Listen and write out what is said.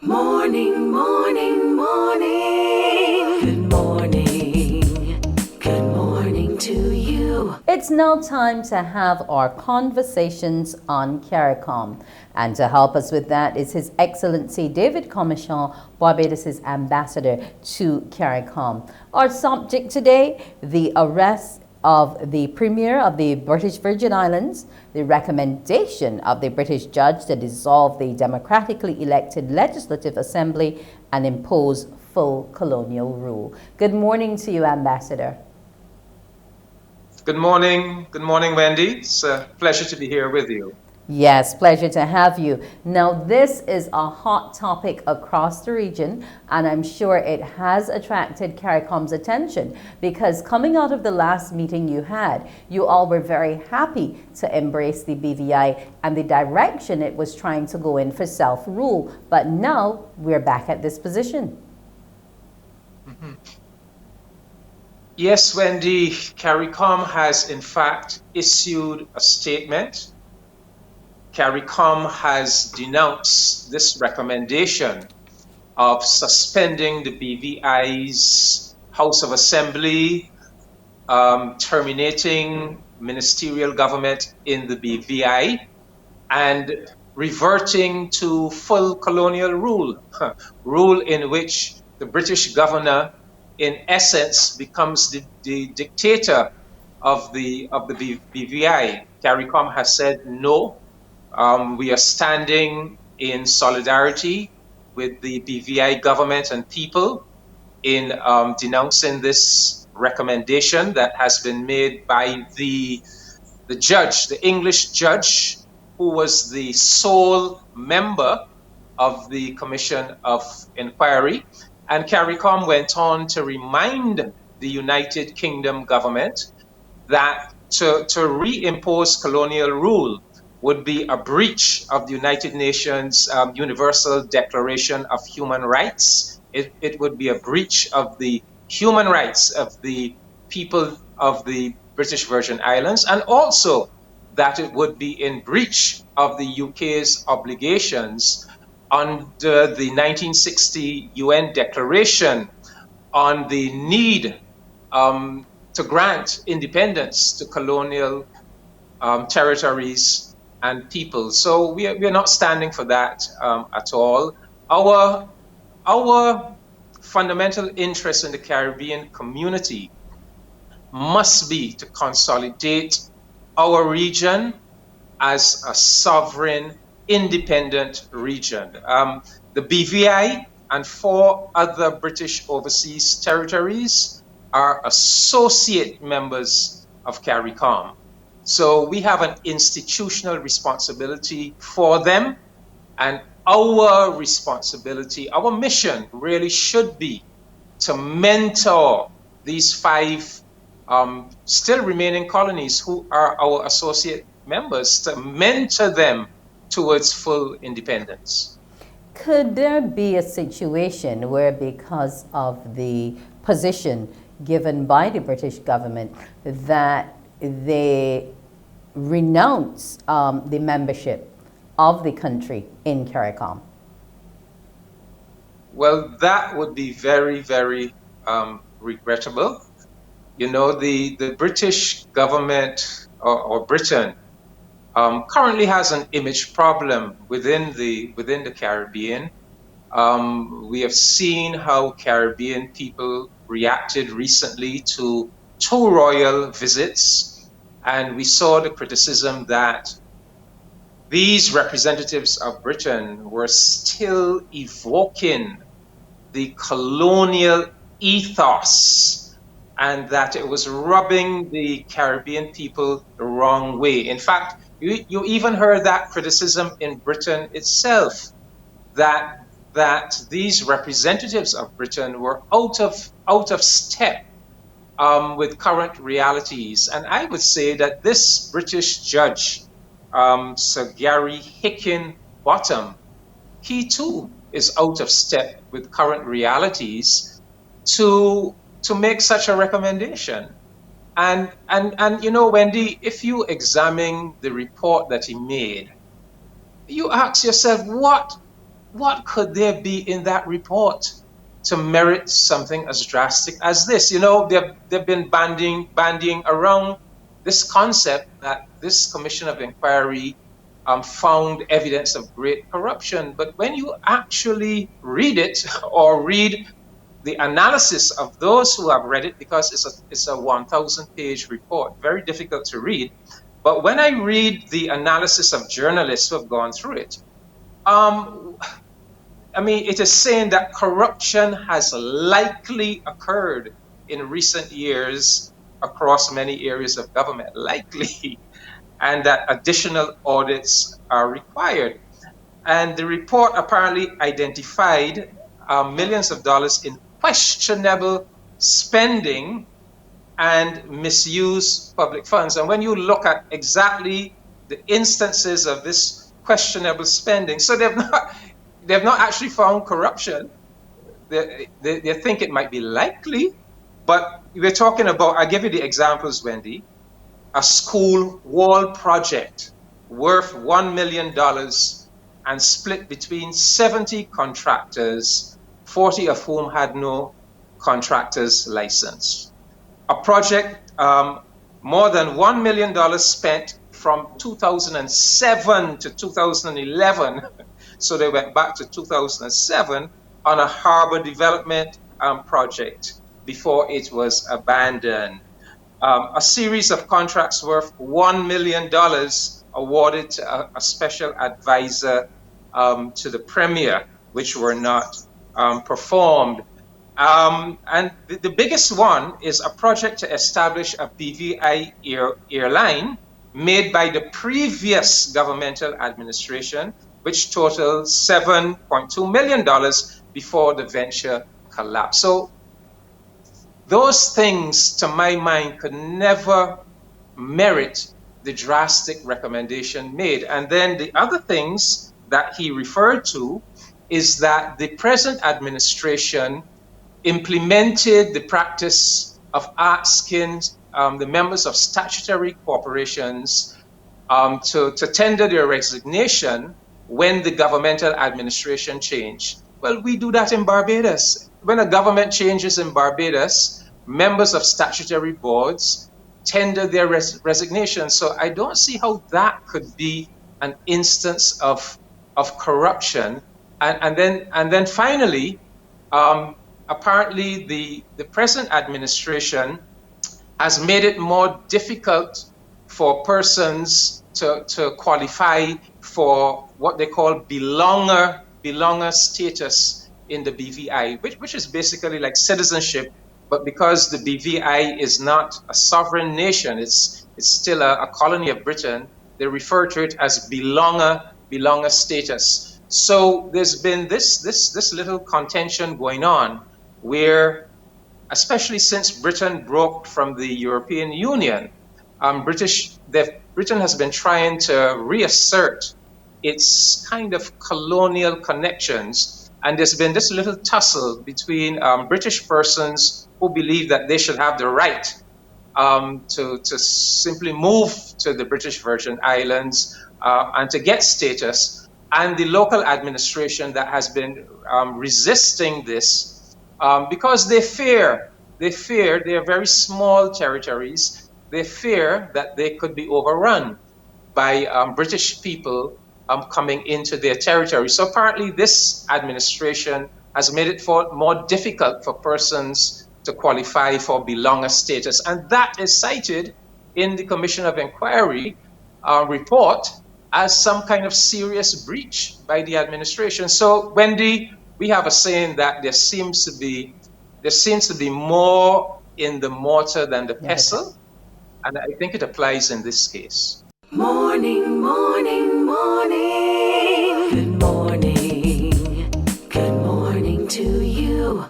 Morning, morning, morning. Good morning. Good morning to you. It's now time to have our conversations on CARICOM. And to help us with that is His Excellency David Comissiong, Barbados' ambassador to CARICOM. Our subject today, the arrest of the Premier of the British Virgin Islands, the recommendation of the British judge to dissolve the democratically elected Legislative Assembly and impose full colonial rule. Good morning to you, Ambassador. Good morning. Good morning, Wendy. It's a pleasure to be here with you. Yes, pleasure to have you. Now, this is a hot topic across the region, and I'm sure it has attracted CARICOM's attention because coming out of the last meeting you had, you all were very happy to embrace the BVI and the direction it was trying to go in for self-rule. But now we're back at this position. Mm-hmm. Yes, Wendy, CARICOM has in fact issued a statement. CARICOM has denounced this recommendation of suspending the BVI's House of Assembly, terminating ministerial government in the BVI, and reverting to full colonial rule, rule in which the British governor, in essence, becomes the dictator of the BVI. CARICOM has said no. We are standing in solidarity with the BVI government and people in denouncing this recommendation that has been made by the judge, the English judge, who was the sole member of the Commission of Inquiry. And CARICOM went on to remind the United Kingdom government that to reimpose colonial rule would be a breach of the United Nations Universal Declaration of Human Rights. It would be a breach of the human rights of the people of the British Virgin Islands, and also that it would be in breach of the UK's obligations under the 1960 UN Declaration on the need to grant independence to colonial territories and people. So we are not standing for that at all. Our fundamental interest in the Caribbean community must be to consolidate our region as a sovereign, independent region. The BVI and 4 other British overseas territories are associate members of CARICOM. So we have an institutional responsibility for them, and our responsibility, our mission really should be to mentor these 5 still remaining colonies who are our associate members, to mentor them towards full independence. Could there be a situation where, because of the position given by the British government, that they renounce the membership of the country in CARICOM? Well, that would be very, very regrettable. You know, the British government or Britain currently has an image problem within the Caribbean. We have seen how Caribbean people reacted recently to 2 royal visits. And we saw the criticism that these representatives of Britain were still evoking the colonial ethos, and that it was rubbing the Caribbean people the wrong way. In fact, you even heard that criticism in Britain itself, that these representatives of Britain were out of step with current realities. And I would say that this British judge, Sir Gary Hickenbottom, he too is out of step with current realities to make such a recommendation. And you know, Wendy, if you examine the report that he made, you ask yourself, what could there be in that report to merit something as drastic as this? You know, they've been bandying around this concept that this commission of inquiry found evidence of great corruption. But when you actually read it, or read the analysis of those who have read it, because it's a 1,000-page report, very difficult to read. But when I read the analysis of journalists who have gone through it, I mean, it is saying that corruption has likely occurred in recent years across many areas of government, likely, and that additional audits are required. And the report apparently identified millions of dollars in questionable spending and misuse public funds. And when you look at exactly the instances of this questionable spending, so they've not actually found corruption. They think it might be likely, but we're talking about, I'll give you the examples, Wendy, a school wall project worth $1 million and split between 70 contractors, 40 of whom had no contractor's license. A project more than $1 million spent from 2007 to 2011. So they went back to 2007 on a harbor development project before it was abandoned. A series of contracts worth $1 million awarded to a special advisor to the premier, which were not performed. And the biggest one is a project to establish a BVI airline made by the previous governmental administration, which totaled $7.2 million before the venture collapsed. So those things, to my mind, could never merit the drastic recommendation made. And then the other things that he referred to is that the present administration implemented the practice of asking the members of statutory corporations to tender their resignation when the governmental administration changed. Well, we do that in Barbados. When a government changes in Barbados, members of statutory boards tender their resignation. So I don't see how that could be an instance of corruption. And then finally, apparently the present administration has made it more difficult for persons to qualify for what they call belonger status in the BVI, which is basically like citizenship. But because the BVI is not a sovereign nation, it's still a colony of Britain, they refer to it as belonger status. So there's been this little contention going on where, especially since Britain broke from the European Union, Britain has been trying to reassert its kind of colonial connections. And there's been this little tussle between British persons who believe that they should have the right to simply move to the British Virgin Islands and to get status, and the local administration that has been resisting this because they fear they are very small territories. They fear that they could be overrun by British people coming into their territory. So apparently this administration has made it more difficult for persons to qualify for belonger status. And that is cited in the Commission of Inquiry report as some kind of serious breach by the administration. So Wendy, we have a saying that there seems to be more in the mortar than the pestle. And I think it applies in this case. Morning, morning, morning.